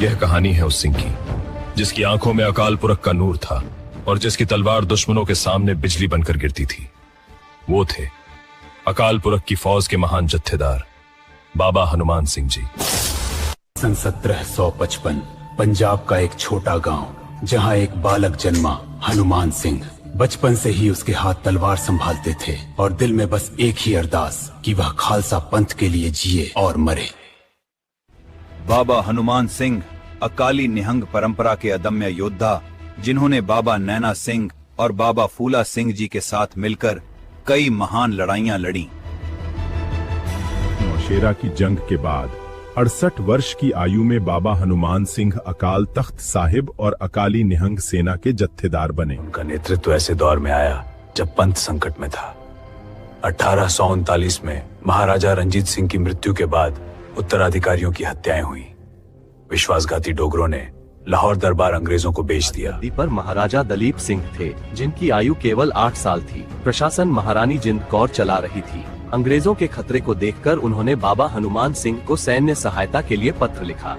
यह कहानी है उस सिंह की जिसकी आंखों में अकाल पुरख का नूर था और जिसकी तलवार दुश्मनों के सामने बिजली बनकर गिरती थी। वो थे अकाल पुरख की फौज के महान जत्थेदार बाबा हनुमान सिंह जी। सन 1755 पंजाब का एक छोटा गांव जहां एक बालक जन्मा हनुमान सिंह। बचपन से ही उसके हाथ तलवार संभालते थे और दिल में बस एक ही अरदास कि वह खालसा पंथ के लिए जिए और मरे। बाबा हनुमान सिंह अकाली निहंग परंपरा के अदम्य योद्धा, जिन्होंने बाबा नैना सिंह और बाबा फूला सिंह जी के साथ मिलकर कई महान लड़ाइयां लड़ी। नौशेरा की जंग के बाद 68 वर्ष की आयु में बाबा हनुमान सिंह अकाल तख्त साहिब और अकाली निहंग सेना के जत्थेदार बने। उनका नेतृत्व ऐसे दौर में आया जब पंथ संकट में था। 1839 में महाराजा रंजीत सिंह की मृत्यु के बाद उत्तराधिकारियों की हत्याएं हुई। विश्वासघाती डोगरों ने लाहौर दरबार अंग्रेजों को बेच दिया। गद्दी पर महाराजा दलीप सिंह थे, जिनकी आयु केवल 8 साल थी। प्रशासन महारानी जिंद कौर चला रही थी। अंग्रेजों के खतरे को देखकर उन्होंने बाबा हनुमान सिंह को सैन्य सहायता के लिए पत्र लिखा।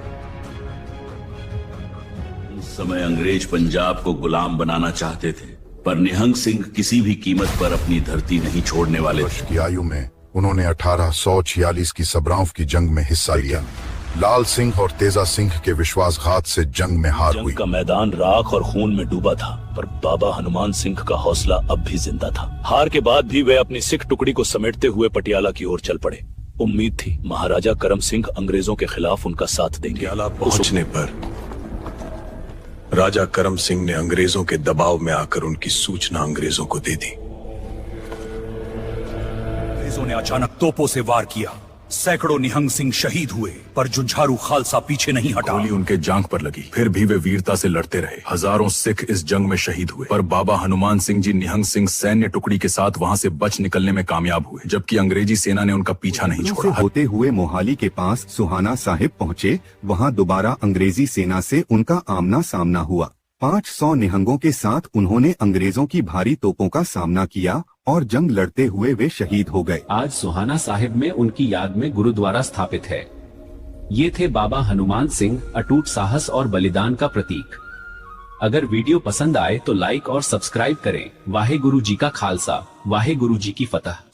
उस समय अंग्रेज पंजाब को गुलाम बनाना चाहते थे, पर निहंग सिंह किसी भी कीमत पर अपनी धरती नहीं छोड़ने वाले थे। की आयु में उन्होंने 1846 की सबरांव की जंग में हिस्सा लिया। लाल सिंह और तेजा सिंह के विश्वासघात से जंग में हार हुई। जंग का मैदान राख और खून में डूबा था, पर बाबा हनुमान सिंह का हौसला अब भी जिंदा था। हार के बाद भी वे अपनी सिख टुकड़ी को समेटते हुए पटियाला की ओर चल पड़े। उम्मीद थी महाराजा करम सिंह अंग्रेजों के खिलाफ उनका साथ देंगे। पटियाला पहुंचने पर राजा करम सिंह ने अंग्रेजों के दबाव में आकर उनकी सूचना अंग्रेजों को दे दी। अंग्रेजों ने अचानक तोपों से वार किया। सैकड़ों निहंग सिंह शहीद हुए, पर जुझारू खालसा पीछे नहीं हटा। गोली उनके जांघ पर लगी, फिर भी वे वीरता से लड़ते रहे। हजारों सिख इस जंग में शहीद हुए, पर बाबा हनुमान सिंह जी निहंग सिंह सैन्य टुकड़ी के साथ वहां से बच निकलने में कामयाब हुए, जबकि अंग्रेजी सेना ने उनका पीछा नहीं छोड़ा। होते हुए मोहाली के पास सुहाना साहिब पहुँचे। वहाँ दोबारा अंग्रेजी सेना से उनका आमना सामना हुआ। 500 निहंगों के साथ उन्होंने अंग्रेजों की भारी तोपों का सामना किया और जंग लड़ते हुए वे शहीद हो गए। आज सुहाना साहिब में उनकी याद में गुरुद्वारा स्थापित है। ये थे बाबा हनुमान सिंह, अटूट साहस और बलिदान का प्रतीक। अगर वीडियो पसंद आए तो लाइक और सब्सक्राइब करें। वाहे गुरु जी का खालसा, वाहे गुरु जी की फतह।